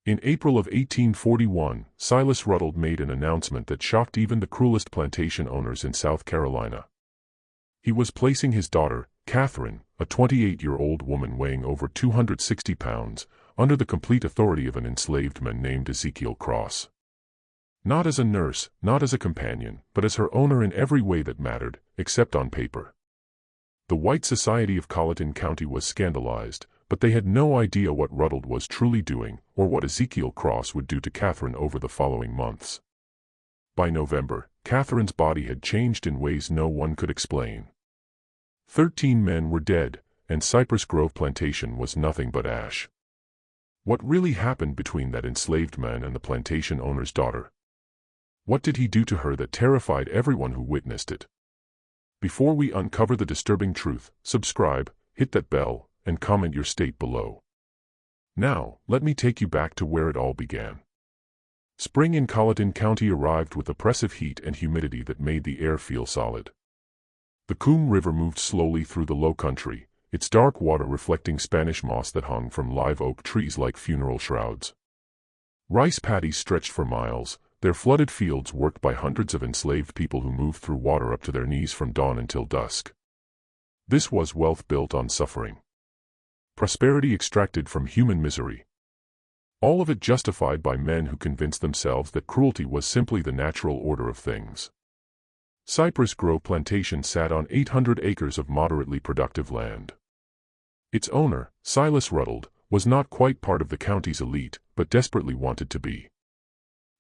In April of 1841, Silas Ruddle made an announcement that shocked even the cruelest plantation owners in South Carolina. He was placing his daughter, Catherine, a 28-year-old woman weighing over 260 pounds, under the complete authority of an enslaved man named Ezekiel Cross. Not as a nurse, not as a companion, but as her owner in every way that mattered, except on paper. The white society of Colleton County was scandalized, but they had no idea what Ruddle was truly doing, or what Ezekiel Cross would do to Catherine over the following months. By November, Catherine's body had changed in ways no one could explain. 13 men were dead, and Cypress Grove Plantation was nothing but ash. What really happened between that enslaved man and the plantation owner's daughter? What did he do to her that terrified everyone who witnessed it? Before we uncover the disturbing truth, subscribe, hit that bell, and comment your state below. Now, let me take you back to where it all began. Spring in Colleton County arrived with oppressive heat and humidity that made the air feel solid. The Coombe River moved slowly through the low country, its dark water reflecting Spanish moss that hung from live oak trees like funeral shrouds. Rice paddies stretched for miles, their flooded fields worked by hundreds of enslaved people who moved through water up to their knees from dawn until dusk. This was wealth built on suffering. Prosperity extracted from human misery. All of it justified by men who convinced themselves that cruelty was simply the natural order of things. Cypress Grove Plantation sat on 800 acres of moderately productive land. Its owner, Silas Ruddle, was not quite part of the county's elite, but desperately wanted to be.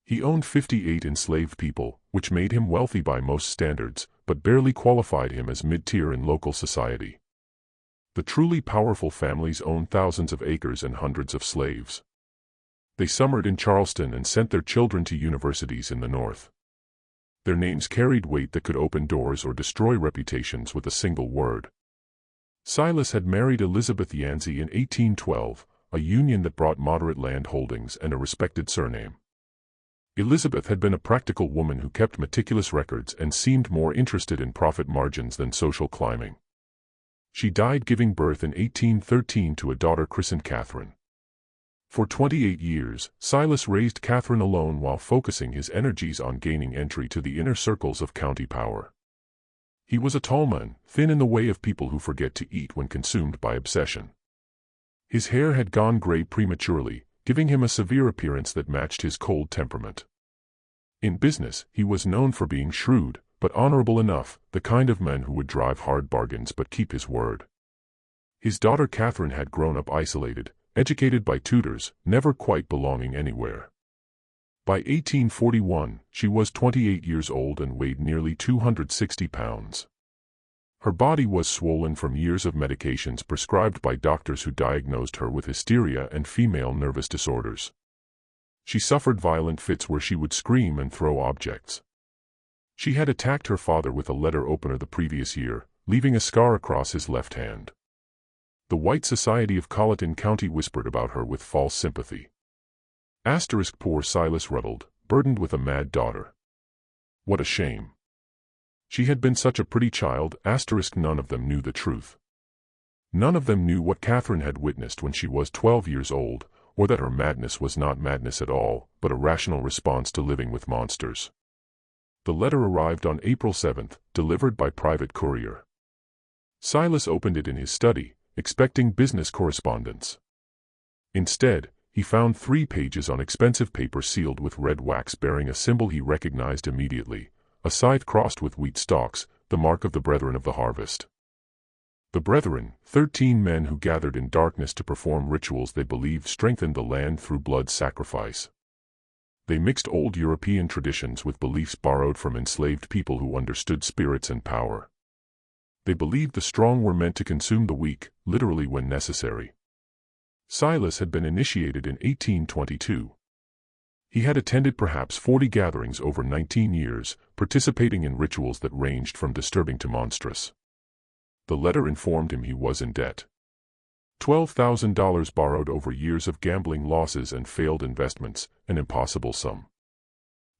He owned 58 enslaved people, which made him wealthy by most standards, but barely qualified him as mid-tier in local society. The truly powerful families owned thousands of acres and hundreds of slaves. They summered in Charleston and sent their children to universities in the North. Their names carried weight that could open doors or destroy reputations with a single word. Silas had married Elizabeth Yancey in 1812, a union that brought moderate land holdings and a respected surname. Elizabeth had been a practical woman who kept meticulous records and seemed more interested in profit margins than social climbing. She died giving birth in 1813 to a daughter christened Catherine. For 28 years, Silas raised Catherine alone while focusing his energies on gaining entry to the inner circles of county power. He was a tall man, thin in the way of people who forget to eat when consumed by obsession. His hair had gone gray prematurely, giving him a severe appearance that matched his cold temperament. In business, he was known for being shrewd, but honorable enough, the kind of man who would drive hard bargains but keep his word. His daughter Catherine had grown up isolated, educated by tutors, never quite belonging anywhere. By 1841, she was 28 years old and weighed nearly 260 pounds. Her body was swollen from years of medications prescribed by doctors who diagnosed her with hysteria and female nervous disorders. She suffered violent fits where she would scream and throw objects. She had attacked her father with a letter opener the previous year, leaving a scar across his left hand. The white society of Colleton County whispered about her with false sympathy. Poor Silas Ruddle, burdened with a mad daughter. What a shame. She had been such a pretty child. None of them knew the truth. None of them knew what Catherine had witnessed when she was 12 years old, or that her madness was not madness at all, but a rational response to living with monsters. The letter arrived on April 7, delivered by private courier. Silas opened it in his study, expecting business correspondence. Instead, he found 3 pages on expensive paper sealed with red wax bearing a symbol he recognized immediately, a scythe crossed with wheat stalks, the mark of the Brethren of the Harvest. The Brethren, 13 men who gathered in darkness to perform rituals they believed strengthened the land through blood sacrifice. They mixed old European traditions with beliefs borrowed from enslaved people who understood spirits and power. They believed the strong were meant to consume the weak, literally when necessary. Silas had been initiated in 1822. He had attended perhaps 40 gatherings over 19 years, participating in rituals that ranged from disturbing to monstrous. The letter informed him he was in debt. $12,000 borrowed over years of gambling losses and failed investments, an impossible sum.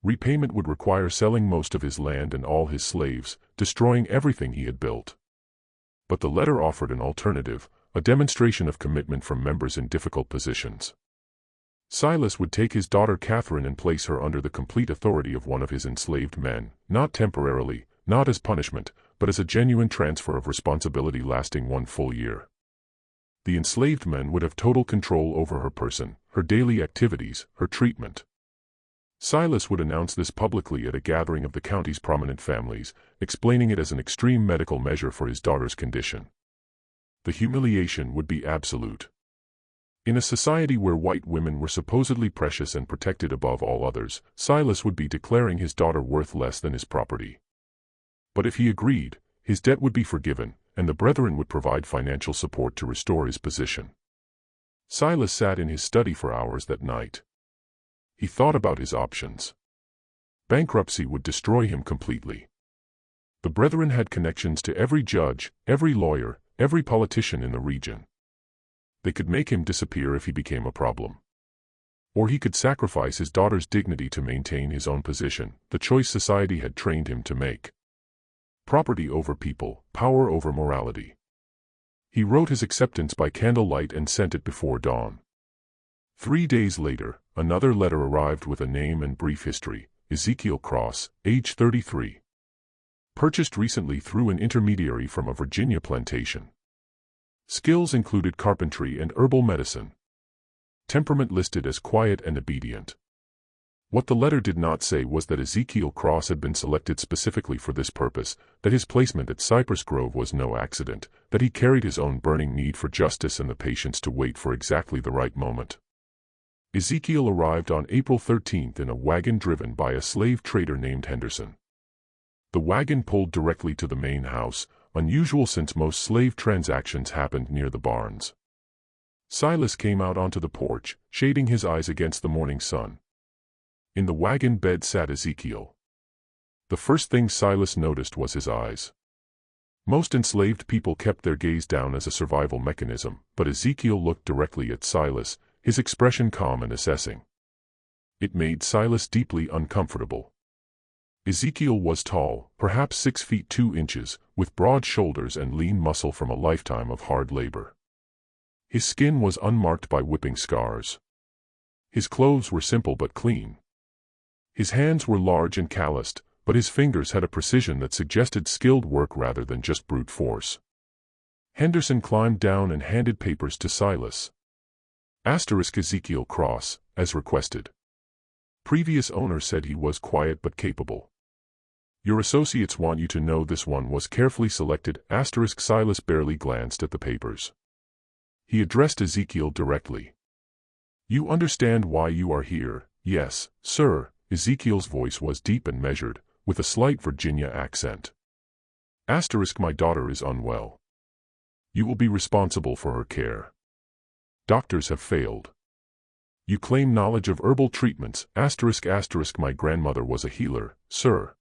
Repayment would require selling most of his land and all his slaves, destroying everything he had built. But the letter offered an alternative, a demonstration of commitment from members in difficult positions. Silas would take his daughter Catherine and place her under the complete authority of one of his enslaved men, not temporarily, not as punishment, but as a genuine transfer of responsibility lasting 1 full year. The enslaved men would have total control over her person, her daily activities, her treatment. Silas would announce this publicly at a gathering of the county's prominent families, explaining it as an extreme medical measure for his daughter's condition. The humiliation would be absolute. In a society where white women were supposedly precious and protected above all others, Silas would be declaring his daughter worth less than his property. But if he agreed, his debt would be forgiven, and the brethren would provide financial support to restore his position. Silas sat in his study for hours that night. He thought about his options. Bankruptcy would destroy him completely. The brethren had connections to every judge, every lawyer, every politician in the region. They could make him disappear if he became a problem. Or he could sacrifice his daughter's dignity to maintain his own position, the choice society had trained him to make. Property over people, power over morality. He wrote his acceptance by candlelight and sent it before dawn. 3 days later, another letter arrived with a name and brief history: Ezekiel Cross, age 33. Purchased recently through an intermediary from a Virginia plantation. Skills included carpentry and herbal medicine. Temperament listed as quiet and obedient. What the letter did not say was that Ezekiel Cross had been selected specifically for this purpose, that his placement at Cypress Grove was no accident, that he carried his own burning need for justice and the patience to wait for exactly the right moment. Ezekiel arrived on April 13th in a wagon driven by a slave trader named Henderson. The wagon pulled directly to the main house, unusual since most slave transactions happened near the barns. Silas came out onto the porch, shading his eyes against the morning sun. In the wagon bed sat Ezekiel. The first thing Silas noticed was his eyes. Most enslaved people kept their gaze down as a survival mechanism, but Ezekiel looked directly at Silas, his expression calm and assessing. It made Silas deeply uncomfortable. Ezekiel was tall, perhaps 6 feet 2 inches, with broad shoulders and lean muscle from a lifetime of hard labor. His skin was unmarked by whipping scars. His clothes were simple but clean. His hands were large and calloused, but his fingers had a precision that suggested skilled work rather than just brute force. Henderson climbed down and handed papers to Silas. Ezekiel Cross, as requested. Previous owner said he was quiet but capable. Your associates want you to know this one was carefully selected. Silas barely glanced at the papers. He addressed Ezekiel directly. You understand why you are here? Yes, sir. Ezekiel's voice was deep and measured, with a slight Virginia accent. My daughter is unwell. You will be responsible for her care. Doctors have failed. You claim knowledge of herbal treatments. My grandmother was a healer, sir.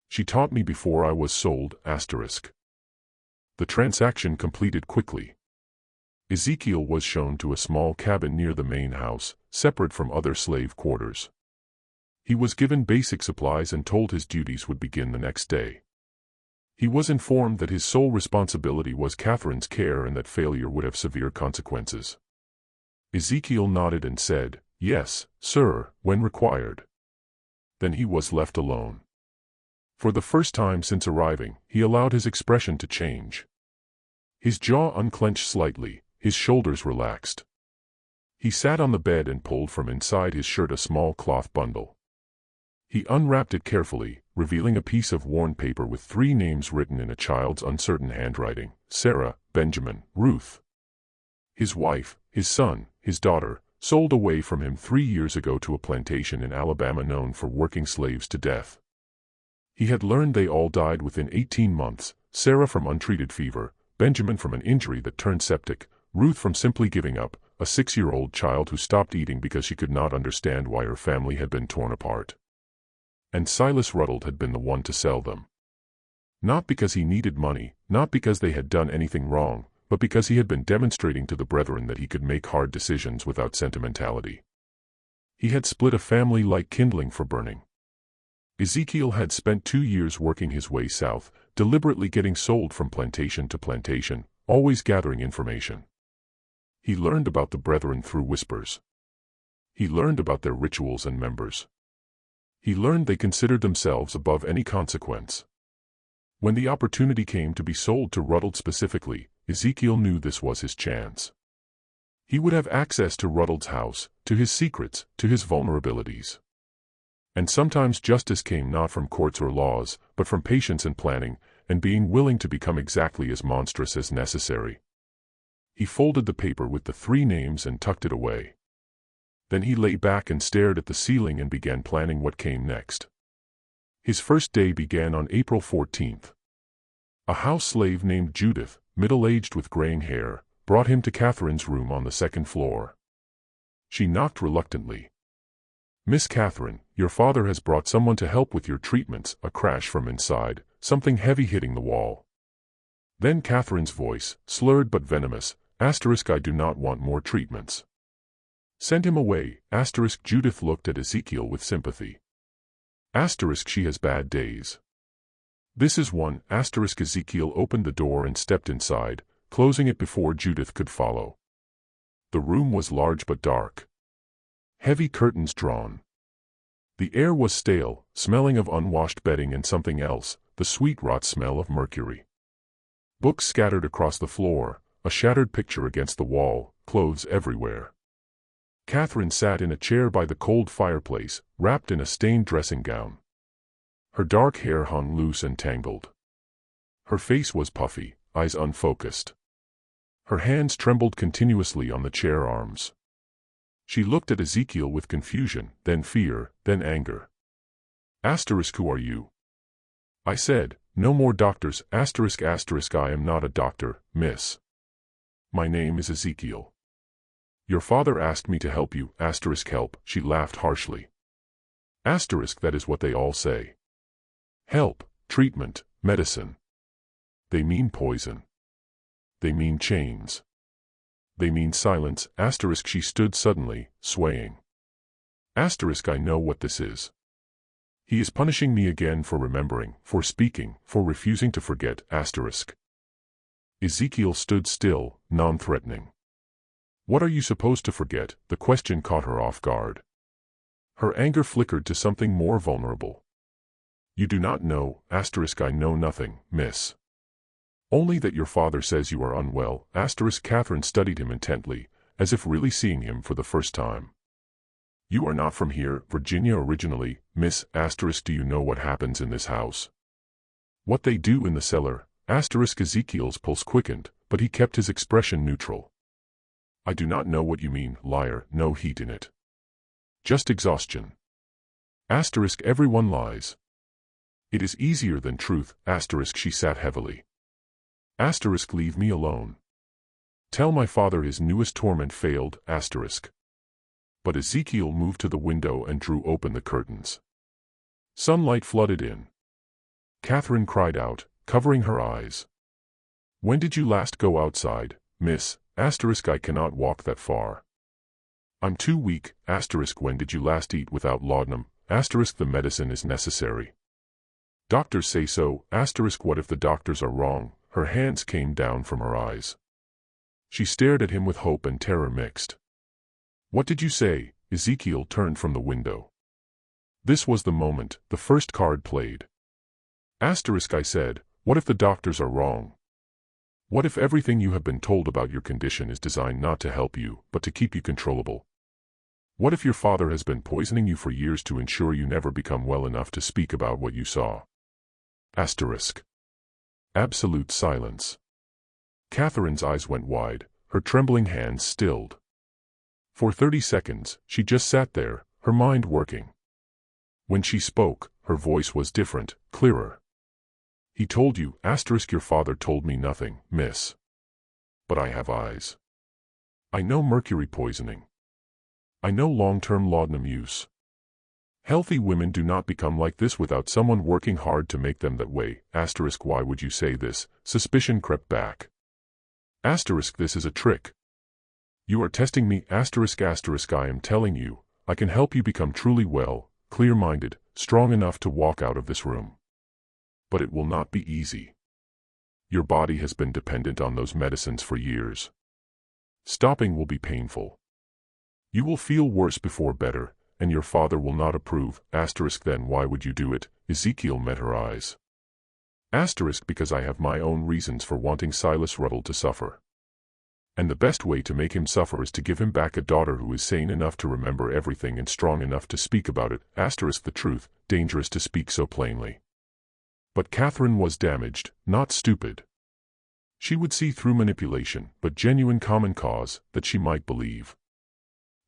She taught me before I was sold. The transaction completed quickly. Ezekiel was shown to a small cabin near the main house, separate from other slave quarters. He was given basic supplies and told his duties would begin the next day. He was informed that his sole responsibility was Catherine's care and that failure would have severe consequences. Ezekiel nodded and said, "Yes, sir," when required. Then he was left alone. For the first time since arriving, he allowed his expression to change. His jaw unclenched slightly, his shoulders relaxed. He sat on the bed and pulled from inside his shirt a small cloth bundle. He unwrapped it carefully, revealing a piece of worn paper with 3 names written in a child's uncertain handwriting: Sarah, Benjamin, Ruth. His wife, his son, his daughter, sold away from him 3 years ago to a plantation in Alabama known for working slaves to death. He had learned they all died within 18 months, Sarah from untreated fever, Benjamin from an injury that turned septic, Ruth from simply giving up, a 6-year-old child who stopped eating because she could not understand why her family had been torn apart. And Silas Ruddle had been the one to sell them. Not because he needed money, not because they had done anything wrong, but because he had been demonstrating to the brethren that he could make hard decisions without sentimentality. He had split a family like kindling for burning. Ezekiel had spent 2 years working his way south, deliberately getting sold from plantation to plantation, always gathering information. He learned about the brethren through whispers. He learned about their rituals and members. He learned they considered themselves above any consequence. When the opportunity came to be sold to Ruddled specifically, Ezekiel knew this was his chance. He would have access to Ruddled's house, to his secrets, to his vulnerabilities. And sometimes justice came not from courts or laws, but from patience and planning, and being willing to become exactly as monstrous as necessary. He folded the paper with the 3 names and tucked it away. Then he lay back and stared at the ceiling and began planning what came next. His first day began on April 14th. A house slave named Judith, middle-aged with graying hair, brought him to Catherine's room on the 2nd floor. She knocked reluctantly. "Miss Catherine, your father has brought someone to help with your treatments." A crash from inside, something heavy hitting the wall. Then Catherine's voice, slurred but venomous, "I do not want more treatments. Send him away." Judith looked at Ezekiel with sympathy. She has bad days. This is one. Ezekiel opened the door and stepped inside, closing it before Judith could follow. The room was large but dark. Heavy curtains drawn. The air was stale, smelling of unwashed bedding and something else, the sweet rot smell of mercury. Books scattered across the floor, a shattered picture against the wall, clothes everywhere. Catherine sat in a chair by the cold fireplace, wrapped in a stained dressing gown. Her dark hair hung loose and tangled. Her face was puffy, eyes unfocused. Her hands trembled continuously on the chair arms. She looked at Ezekiel with confusion, then fear, then anger. "Who are you?" I said. "No more doctors." "I am not a doctor, miss. My name is Ezekiel. Your father asked me to help you." "Help," she laughed harshly. That is what they all say. Help, treatment, medicine. They mean poison. They mean chains. They mean silence. She stood suddenly, swaying. I know what this is. He is punishing me again for remembering, for speaking, for refusing to forget. Ezekiel stood still, non-threatening. What are you supposed to forget? The question caught her off guard. Her anger flickered to something more vulnerable. You do not know. I know nothing, miss. Only that your father says you are unwell. Catherine studied him intently, as if really seeing him for the first time. You are not from here, Virginia originally, miss. Do you know what happens in this house? What they do in the cellar? Ezekiel's pulse quickened, but he kept his expression neutral. I do not know what you mean, liar. No heat in it. Just exhaustion. Everyone lies. It is easier than truth. She sat heavily. Leave me alone. Tell my father his newest torment failed. But Ezekiel moved to the window and drew open the curtains. Sunlight flooded in. Catherine cried out, covering her eyes. When did you last go outside, miss? I cannot walk that far. I'm too weak. When did you last eat without laudanum? The medicine is necessary. Doctors say so. What if the doctors are wrong? Her hands came down from her eyes. She stared at him with hope and terror mixed. What did you say? Ezekiel turned from the window. This was the moment, the first card played. I said, what if the doctors are wrong? What if everything you have been told about your condition is designed not to help you, but to keep you controllable? What if your father has been poisoning you for years to ensure you never become well enough to speak about what you saw? Absolute silence. Catherine's eyes went wide, her trembling hands stilled. For 30 seconds, she just sat there, her mind working. When she spoke, her voice was different, clearer. He told you, your father told me nothing, miss. But I have eyes. I know mercury poisoning. I know long-term laudanum use. Healthy women do not become like this without someone working hard to make them that way. Why would you say this? Suspicion crept back. This is a trick. You are testing me. I am telling you, I can help you become truly well, clear-minded, strong enough to walk out of this room. But it will not be easy. Your body has been dependent on those medicines for years. Stopping will be painful. You will feel worse before better, and your father will not approve. Then why would you do it? Ezekiel met her eyes. Because I have my own reasons for wanting Silas Ruddle to suffer. And the best way to make him suffer is to give him back a daughter who is sane enough to remember everything and strong enough to speak about it. The truth, dangerous to speak so plainly. But Catherine was damaged, not stupid. She would see through manipulation, but genuine common cause, that she might believe.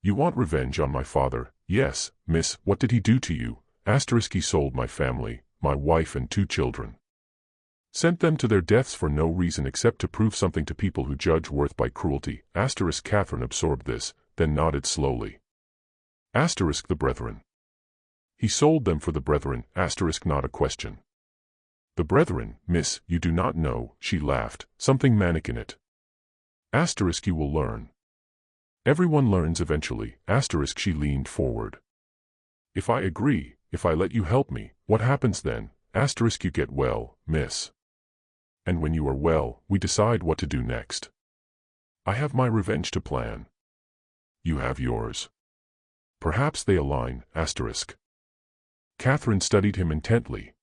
You want revenge on my father? Yes, miss. What did he do to you? He sold my family, my wife and 2 children. Sent them to their deaths for no reason except to prove something to people who judge worth by cruelty. Catherine absorbed this, then nodded slowly. The brethren. He sold them for the brethren. Not a question. The brethren, miss, you do not know, she laughed, something manic in it. You will learn. Everyone learns eventually. She leaned forward. If I agree, if I let you help me, what happens then? You get well, miss. And when you are well, we decide what to do next. I have my revenge to plan. You have yours. Perhaps they align. Catherine studied him intently.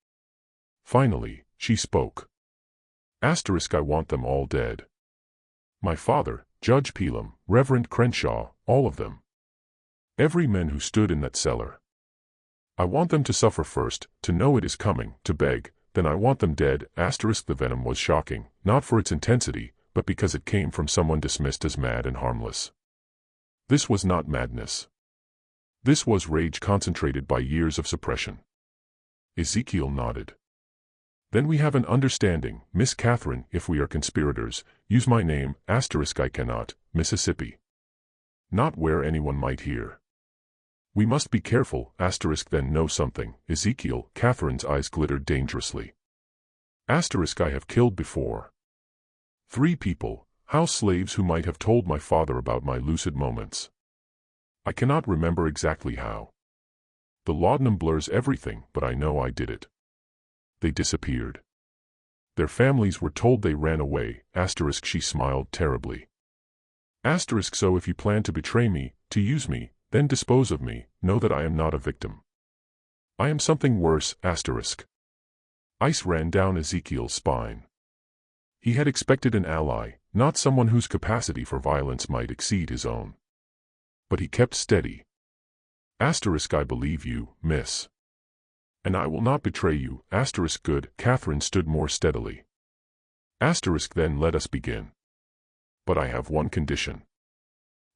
Finally, she spoke. I want them all dead. My father, Judge Pelham, Reverend Crenshaw, all of them. Every man who stood in that cellar. I want them to suffer first, to know it is coming, to beg, then I want them dead. The venom was shocking, not for its intensity, but because it came from someone dismissed as mad and harmless. This was not madness. This was rage concentrated by years of suppression. Ezekiel nodded. Then we have an understanding, Miss Catherine. If we are conspirators, use my name, I cannot, Mississippi. Not where anyone might hear. We must be careful, then know something, Ezekiel. Catherine's eyes glittered dangerously. I have killed before. 3 people, house slaves who might have told my father about my lucid moments. I cannot remember exactly how. The laudanum blurs everything, but I know I did it. They disappeared. Their families were told they ran away. She smiled terribly. So if you plan to betray me, to use me, then dispose of me, know that I am not a victim. I am something worse. Ice ran down Ezekiel's spine. He had expected an ally, not someone whose capacity for violence might exceed his own. But he kept steady. I believe you, miss. And I will not betray you. Good. Catherine stood more steadily. Then let us begin. But I have one condition.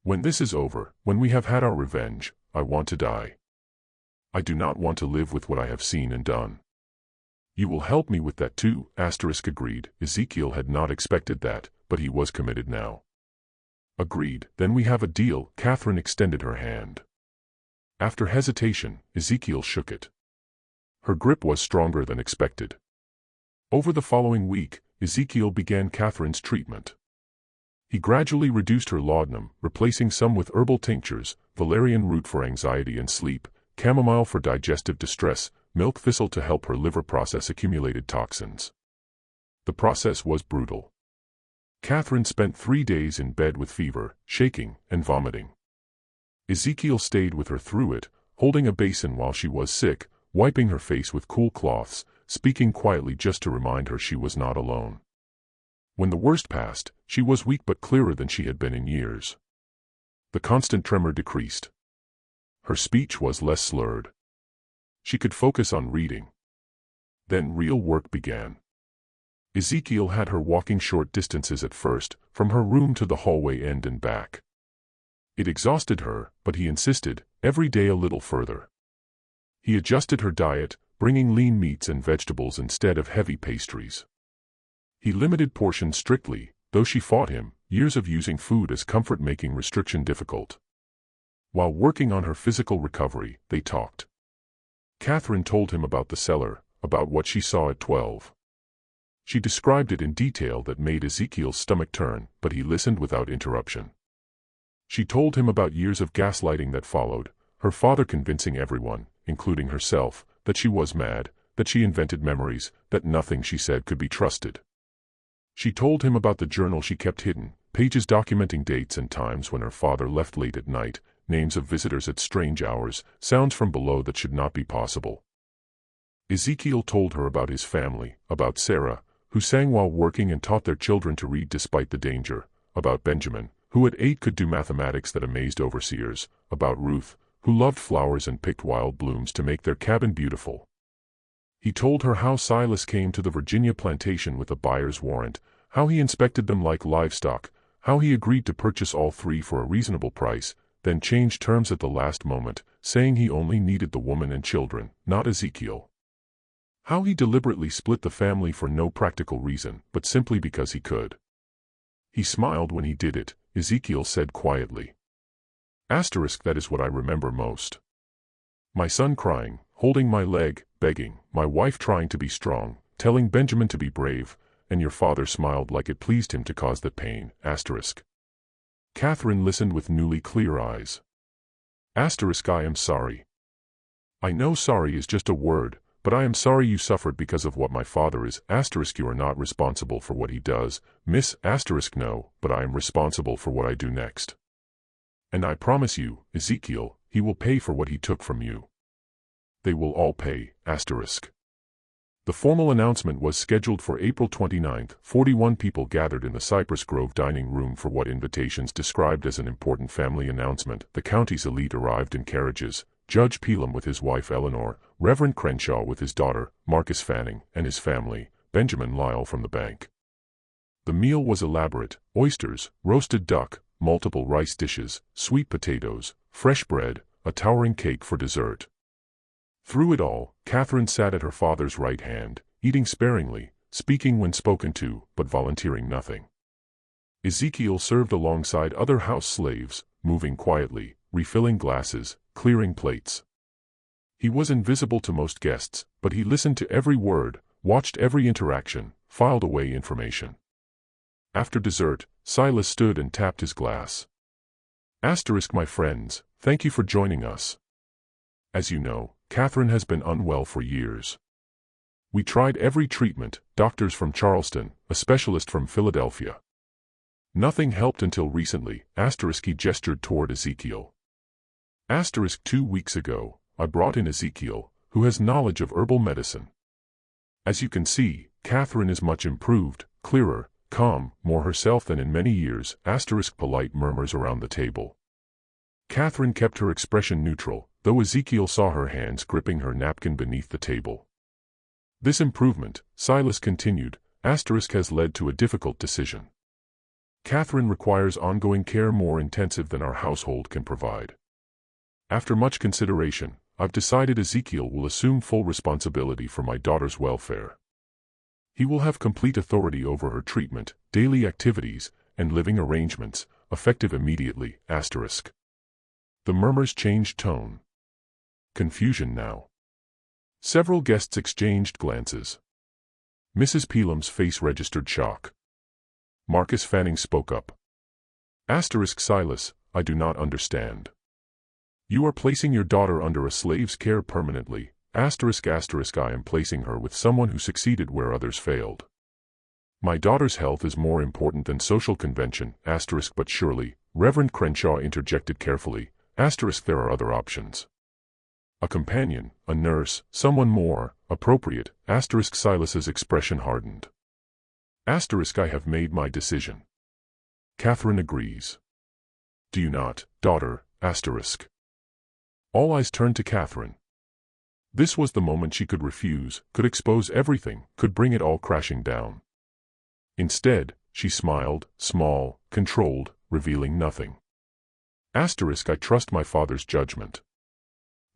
When this is over, when we have had our revenge, I want to die. I do not want to live with what I have seen and done. You will help me with that too. Agreed. Ezekiel had not expected that, but he was committed now. Agreed. Then we have a deal. Catherine extended her hand. After hesitation, Ezekiel shook it. Her grip was stronger than expected. Over the following week, Ezekiel began Catherine's treatment. He gradually reduced her laudanum, replacing some with herbal tinctures, valerian root for anxiety and sleep, chamomile for digestive distress, milk thistle to help her liver process accumulated toxins. The process was brutal. Catherine spent 3 days in bed with fever, shaking, and vomiting. Ezekiel stayed with her through it, holding a basin while she was sick, wiping her face with cool cloths, speaking quietly just to remind her she was not alone. When the worst passed, she was weak but clearer than she had been in years. The constant tremor decreased. Her speech was less slurred. She could focus on reading. Then real work began. Ezekiel had her walking short distances at first, from her room to the hallway end and back. It exhausted her, but he insisted, every day a little further. He adjusted her diet, bringing lean meats and vegetables instead of heavy pastries. He limited portions strictly, though she fought him, years of using food as comfort making restriction difficult. While working on her physical recovery, they talked. Catherine told him about the cellar, about what she saw at 12. She described it in detail that made Ezekiel's stomach turn, but he listened without interruption. She told him about years of gaslighting that followed, her father convincing everyone, including herself, that she was mad, that she invented memories, that nothing she said could be trusted. She told him about the journal she kept hidden, pages documenting dates and times when her father left late at night, names of visitors at strange hours, sounds from below that should not be possible. Ezekiel told her about his family, about Sarah, who sang while working and taught their children to read despite the danger, about Benjamin, who at 8 could do mathematics that amazed overseers, about Ruth, who loved flowers and picked wild blooms to make their cabin beautiful. He told her how Silas came to the Virginia plantation with a buyer's warrant, how he inspected them like livestock, how he agreed to purchase all 3 for a reasonable price, then changed terms at the last moment, saying he only needed the woman and children, not Ezekiel. How he deliberately split the family for no practical reason, but simply because he could. He smiled when he did it, Ezekiel said quietly. That is what I remember most. My son crying, holding my leg, begging, my wife trying to be strong, telling Benjamin to be brave, and your father smiled like it pleased him to cause that pain. Catherine listened with newly clear eyes. I am sorry. I know sorry is just a word, but I am sorry you suffered because of what my father is. You are not responsible for what he does, Miss. No, but I am responsible for what I do next. And I promise you, Ezekiel, he will pay for what he took from you. They will all pay. The formal announcement was scheduled for April 29. 41 people gathered in the Cypress Grove dining room for what invitations described as an important family announcement. The county's elite arrived in carriages, Judge Pelham with his wife Eleanor, Reverend Crenshaw with his daughter, Marcus Fanning, and his family, Benjamin Lyle from the bank. The meal was elaborate: oysters, roasted duck, multiple rice dishes, sweet potatoes, fresh bread, a towering cake for dessert. Through it all, Catherine sat at her father's right hand, eating sparingly, speaking when spoken to, but volunteering nothing. Ezekiel served alongside other house slaves, moving quietly, refilling glasses, clearing plates. He was invisible to most guests, but he listened to every word, watched every interaction, filed away information. After dessert, Silas stood and tapped his glass. My friends, thank you for joining us. As you know, Catherine has been unwell for years. We tried every treatment, doctors from Charleston, a specialist from Philadelphia. Nothing helped until recently. He gestured toward Ezekiel. 2 weeks ago, I brought in Ezekiel, who has knowledge of herbal medicine. As you can see, Catherine is much improved, clearer, calm, more herself than in many years. Polite murmurs around the table. Catherine kept her expression neutral, though Ezekiel saw her hands gripping her napkin beneath the table. This improvement, Silas continued, has led to a difficult decision. Catherine requires ongoing care more intensive than our household can provide. After much consideration, I've decided Ezekiel will assume full responsibility for my daughter's welfare. He will have complete authority over her treatment, daily activities, and living arrangements, effective immediately. The murmurs changed tone. Confusion now. Several guests exchanged glances. Mrs. Pelham's face registered shock. Marcus Fanning spoke up. Silas, I do not understand. You are placing your daughter under a slave's care permanently. I am placing her with someone who succeeded where others failed. My daughter's health is more important than social convention. But surely, Reverend Crenshaw interjected carefully. There are other options. A companion, a nurse, someone more appropriate. Silas's expression hardened. I have made my decision. Catherine agrees. Do you not, daughter? All eyes turned to Catherine. This was the moment she could refuse, could expose everything, could bring it all crashing down. Instead, she smiled, small, controlled, revealing nothing. I trust my father's judgment.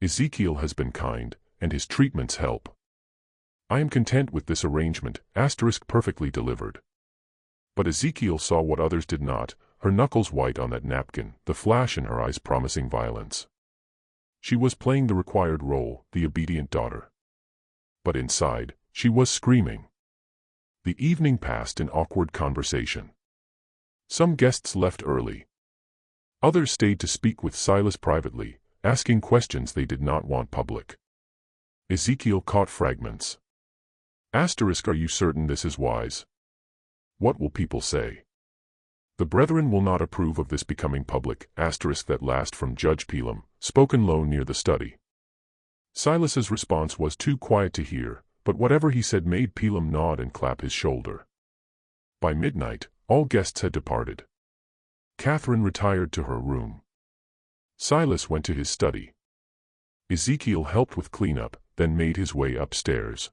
Ezekiel has been kind, and his treatments help. I am content with this arrangement. Perfectly delivered. But Ezekiel saw what others did not, her knuckles white on that napkin, the flash in her eyes promising violence. She was playing the required role, the obedient daughter. But inside, she was screaming. The evening passed in awkward conversation. Some guests left early. Others stayed to speak with Silas privately, asking questions they did not want public. Ezekiel caught fragments. Are you certain this is wise? What will people say? The brethren will not approve of this becoming public. That last from Judge Pelham, spoken low near the study. Silas's response was too quiet to hear, but whatever he said made Pelham nod and clap his shoulder. By midnight, all guests had departed. Catherine retired to her room. Silas went to his study. Ezekiel helped with cleanup, then made his way upstairs.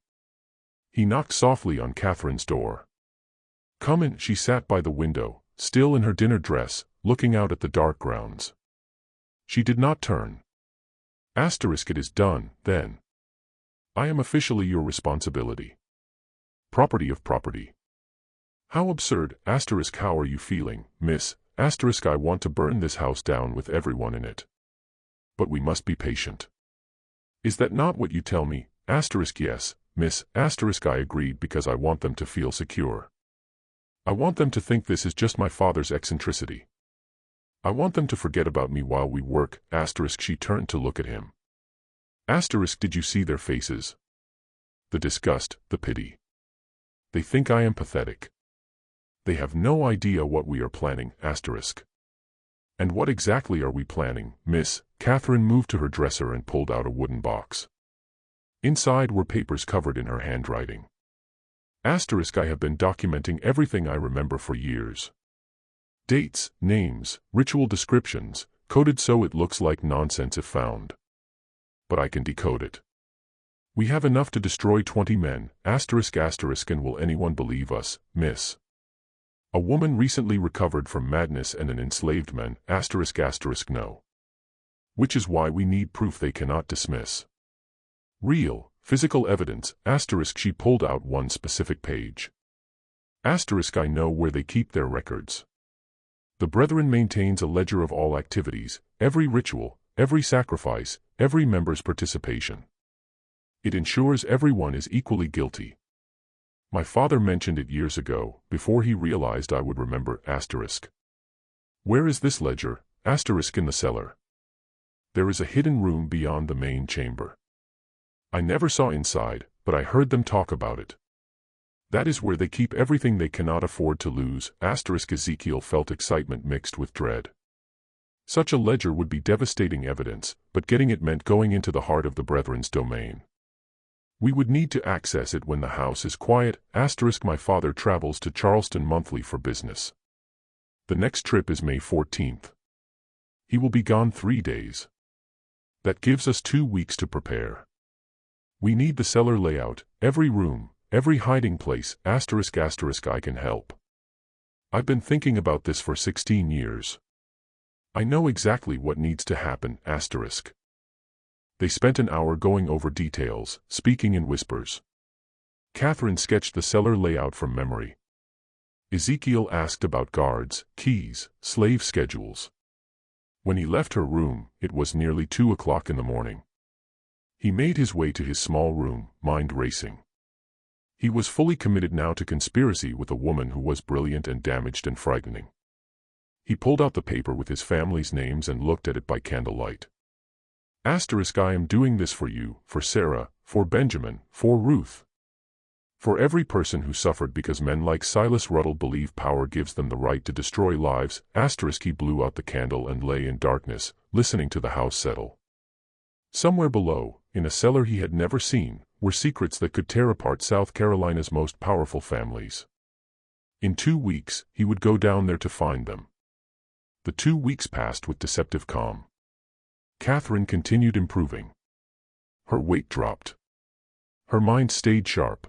He knocked softly on Catherine's door. "Come in." She sat by the window, still in her dinner dress, looking out at the dark grounds. She did not turn. It is done, then. I am officially your responsibility. Property of property. How absurd. How are you feeling, miss? I want to burn this house down with everyone in it. But we must be patient. Is that not what you tell me? Yes, miss. I agreed because I want them to feel secure. I want them to think this is just my father's eccentricity. I want them to forget about me while we work. She turned to look at him. Did you see their faces? The disgust, the pity. They think I am pathetic. They have no idea what we are planning. And what exactly are we planning, miss? Catherine moved to her dresser and pulled out a wooden box. Inside were papers covered in her handwriting. I have been documenting everything I remember for years. Dates, names, ritual descriptions, coded so it looks like nonsense if found. But I can decode it. We have enough to destroy 20 men, and will anyone believe us, miss? A woman recently recovered from madness and an enslaved man, no. Which is why we need proof they cannot dismiss. Real, physical evidence, she pulled out one specific page. I know where they keep their records. The Brethren maintains a ledger of all activities, every ritual, every sacrifice, every member's participation. It ensures everyone is equally guilty. My father mentioned it years ago, before he realized I would remember. Where is this ledger? In the cellar. There is a hidden room beyond the main chamber. I never saw inside, but I heard them talk about it. That is where they keep everything they cannot afford to lose. Ezekiel felt excitement mixed with dread. Such a ledger would be devastating evidence, but getting it meant going into the heart of the Brethren's domain. We would need to access it when the house is quiet. My father travels to Charleston monthly for business. The next trip is May 14th. He will be gone 3 days. That gives us 2 weeks to prepare. We need the cellar layout, every room, every hiding place. I can help. I've been thinking about this for 16 years. I know exactly what needs to happen. They spent an hour going over details, speaking in whispers. Catherine sketched the cellar layout from memory. Ezekiel asked about guards, keys, slave schedules. When he left her room, it was nearly 2 o'clock in the morning. He made his way to his small room, mind racing. He was fully committed now to conspiracy with a woman who was brilliant and damaged and frightening. He pulled out the paper with his family's names and looked at it by candlelight. I am doing this for you, for Sarah, for Benjamin, for Ruth. For every person who suffered because men like Silas Ruddle believe power gives them the right to destroy lives. He blew out the candle and lay in darkness, listening to the house settle. Somewhere below, in a cellar he had never seen, were secrets that could tear apart South Carolina's most powerful families. In 2 weeks, he would go down there to find them. The 2 weeks passed with deceptive calm. Catherine continued improving. Her weight dropped. Her mind stayed sharp.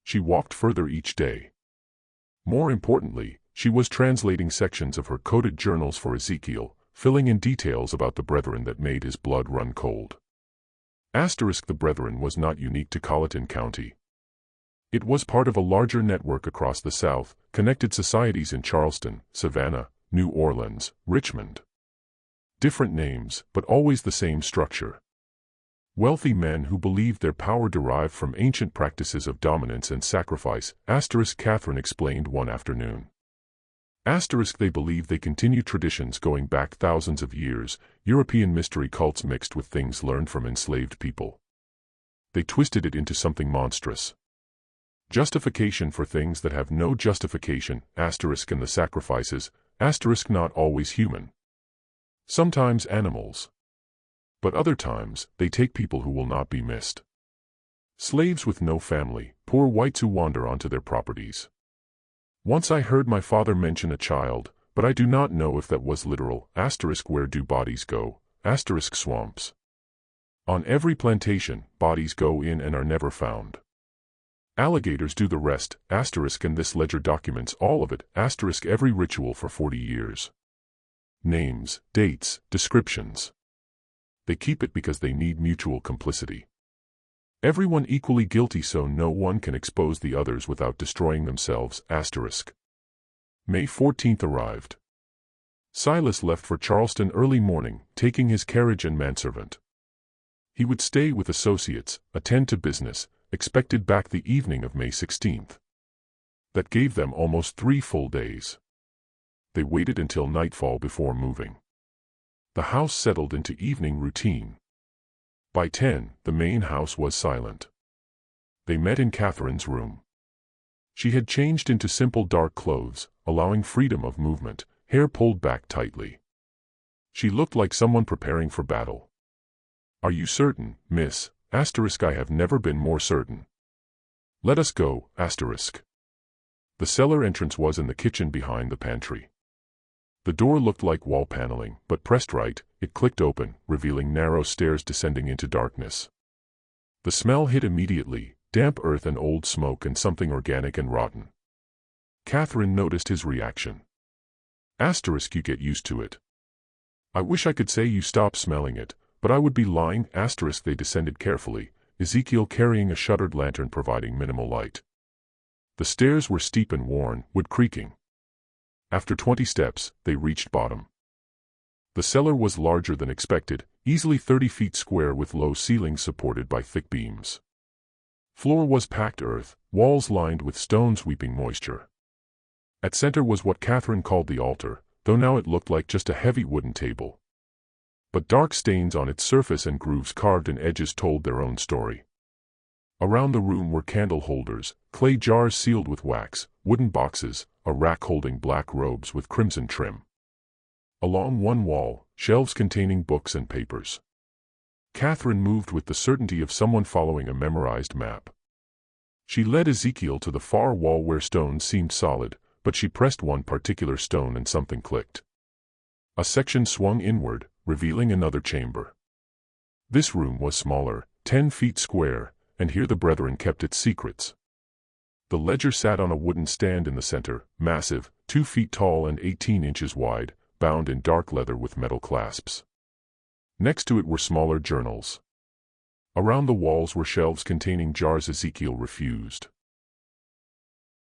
She walked further each day. More importantly, she was translating sections of her coded journals for Ezekiel, filling in details about the Brethren that made his blood run cold. The Brethren was not unique to Colleton County. It was part of a larger network across the South, connected societies in Charleston, Savannah, New Orleans, Richmond. Different names, but always the same structure. Wealthy men who believed their power derived from ancient practices of dominance and sacrifice. Catherine explained one afternoon. They believe they continue traditions going back thousands of years, European mystery cults mixed with things learned from enslaved people. They twisted it into something monstrous. Justification for things that have no justification, asterisk, and the sacrifices, asterisk, not always human. Sometimes animals. But other times, they take people who will not be missed. Slaves with no family, poor whites who wander onto their properties. Once I heard my father mention a child, but I do not know if that was literal, asterisk, where do bodies go, asterisk, swamps. On every plantation, bodies go in and are never found. Alligators do the rest, asterisk, and this ledger documents all of it, asterisk, every ritual for 40 years. Names, dates, descriptions. They keep it because they need mutual complicity. Everyone equally guilty so no one can expose the others without destroying themselves, asterisk. May 14th arrived. Silas left for Charleston early morning, taking his carriage and manservant. He would stay with associates, attend to business, expected back the evening of May 16th. That gave them almost 3 full days. They waited until nightfall before moving. The house settled into evening routine. By 10, the main house was silent. They met in Catherine's room. She had changed into simple dark clothes, allowing freedom of movement, hair pulled back tightly. She looked like someone preparing for battle. "Are you certain, miss?" Asterisk, "I have never been more certain." "Let us go," asterisk. The cellar entrance was in the kitchen behind the pantry. The door looked like wall paneling, but pressed right, it clicked open, revealing narrow stairs descending into darkness. The smell hit immediately, damp earth and old smoke and something organic and rotten. Catherine noticed his reaction. Asterisk, "You get used to it." "I wish I could say you stop smelling it, but I would be lying." Asterisk. They descended carefully, Ezekiel carrying a shuttered lantern providing minimal light. The stairs were steep and worn, wood creaking. After 20 steps, they reached bottom. The cellar was larger than expected, easily 30 feet square with low ceilings supported by thick beams. Floor was packed earth, walls lined with stones weeping moisture. At center was what Catherine called the altar, though now it looked like just a heavy wooden table. But dark stains on its surface and grooves carved in edges told their own story. Around the room were candle holders, clay jars sealed with wax, wooden boxes, a rack holding black robes with crimson trim. Along one wall, shelves containing books and papers. Catherine moved with the certainty of someone following a memorized map. She led Ezekiel to the far wall where stones seemed solid, but she pressed one particular stone and something clicked. A section swung inward, revealing another chamber. This room was smaller, 10 feet square, and here the brethren kept its secrets. The ledger sat on a wooden stand in the center, massive, 2 feet tall and 18 inches wide, bound in dark leather with metal clasps. Next to it were smaller journals. Around the walls were shelves containing jars Ezekiel refused.